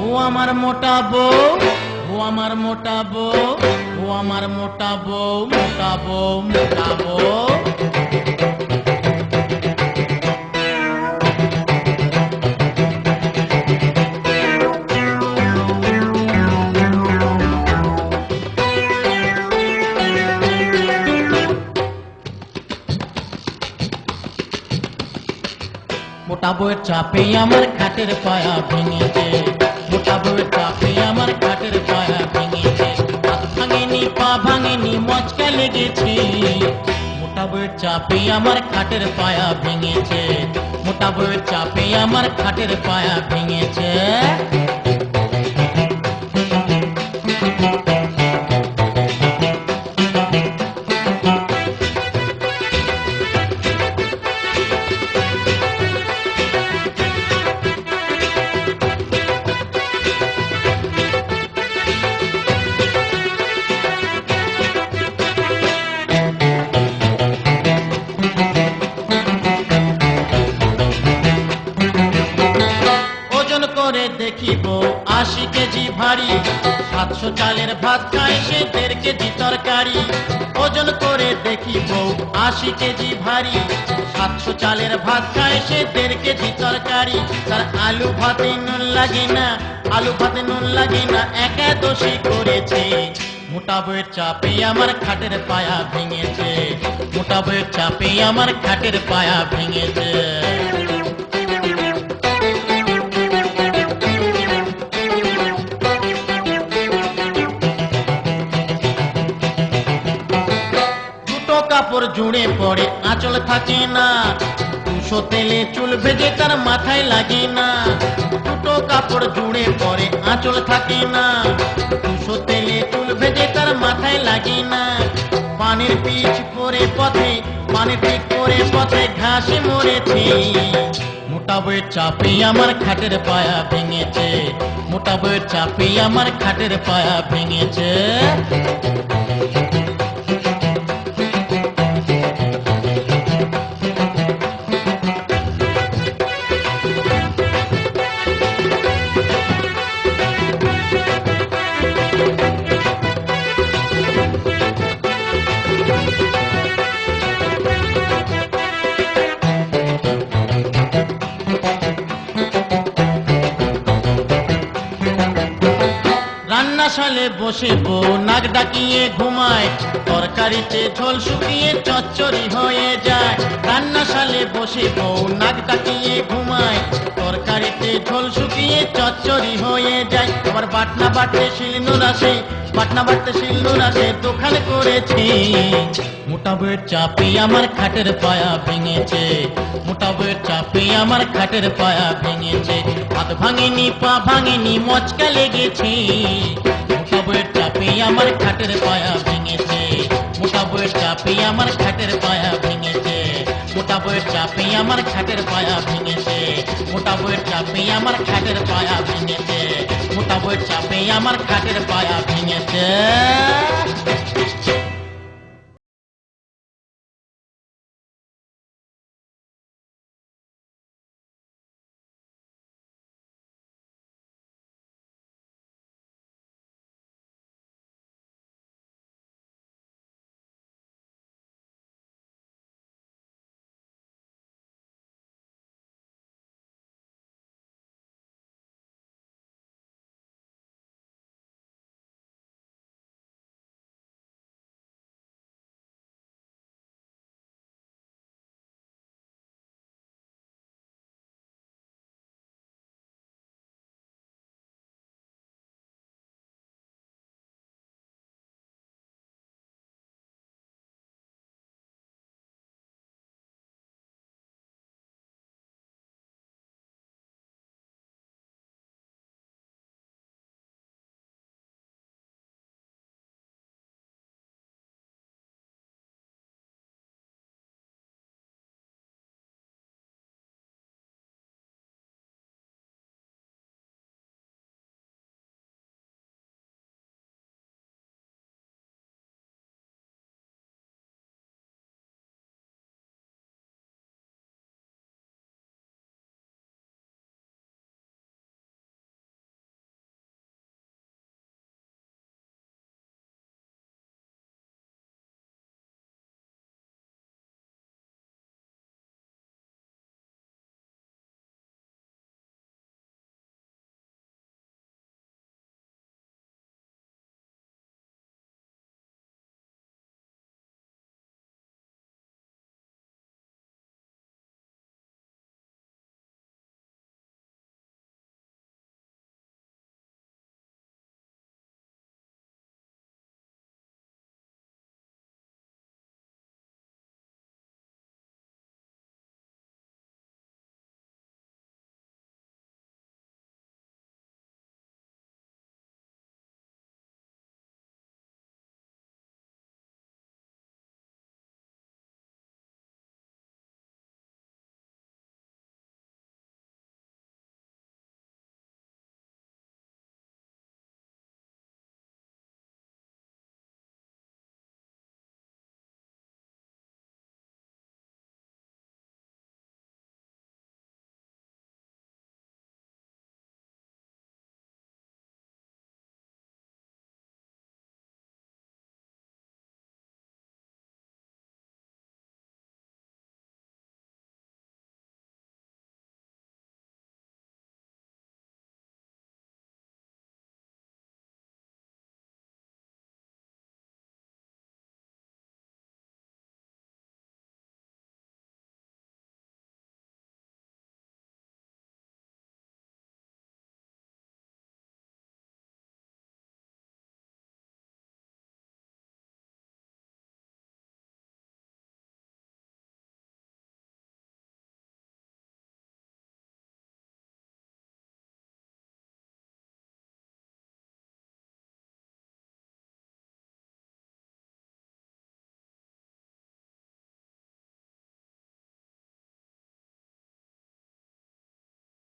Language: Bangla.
ও আমার মোটা বউ, ও আমার মোটা বউ, ও আমার মোটা বউ, মোটা বউ, মোটা বউ। মোটা বউয়ের চাপে আমার খাটের পায়া ভেঙেছে, মোটা বউয়ের চাপে আমার খাটের পায়া ভেঙেছে। হাত ভাঙেনি, পা ভাঙেনি, মচকা লেগেছে। মোটা বউয়ের চাপে আমার খাটের পায়া ভেঙেছে, মোটা বউয়ের চাপে আমার খাটের পায়া ভেঙেছে। দেখিব ৮০ কেজি ভারী, ৭০০ চালের ভাত খায় সে ১.৫ কেজি তরকারি। ওজন করে দেখিব ৮০ কেজি ভারী, ৭০০ চালের ভাত খায় সে ১.৫ কেজি তরকারি। তার আলু ভাতে নুন লাগে না, আলু ভাতে নুন লাগে না, একা দোষী করেছে। মোটা বউয়ের চাপে আমার খাটের পায়া ভেঙেছে, মোটা বউয়ের চাপে আমার খাটের পায়া ভেঙেছে। কাপড় জুড়ে পড়ে আঁচল থাকে না, ২০০ তেলে চুল ভেজে তার মাথায় লাগে না। দুটো কাপড় জুড়ে পড়ে আঁচল থাকে না, ২০০ তেলে চুল ভেজে তার মাথায় লাগে না। পানির পিচ পরে পথে, পানির পিচ পরে পথে ঘাসে মরেছে। মোটা বউয়ের চাপে আমার খাটের পায়া ভেঙেছে, মোটা বউয়ের চাপে আমার খাটের পায়া ভেঙেছে। রান্নাশালে বসে বউ নাক ডাকিয়ে ঘুমায়, তরকারিতে ঝোল শুকিয়ে চচ্চড়ি হয়ে যায়। রান্নাশালে বসে বউ নাক ডাকিয়ে ঘুমায়, তরকারিতে ঝোল শুকিয়ে চচ্চড়ি হয়ে যায়। আবার বাটনা বাটতে শিলনোড় আসে, বাটনা বাটতে শিলনোড় আসে, দোকান করেছে। মোটা বউয়ের চাপে আমার খাটের পায়া ভেঙেছে, মোটা বউয়ের চাপে আমার খাটের পায়া ভেঙেছে। হাত ভাঙেনি, পা ভাঙেনি, মচকা লেগেছে। মোটা বউয়ের চাপে আমার খাটের পায়া ভেঙেছে, মোটা বউয়ের চাপে আমার খাটের পায়া ভেঙেছে। মোটা বউয়ের চাপে আমার খাটের পায়া ভেঙেছে, মোটা বউয়ের চাপে আমার খাটের পায়া ভেঙেছে। মোটা বউয়ের চাপে আমার খাটের পায়া ভেঙেছে।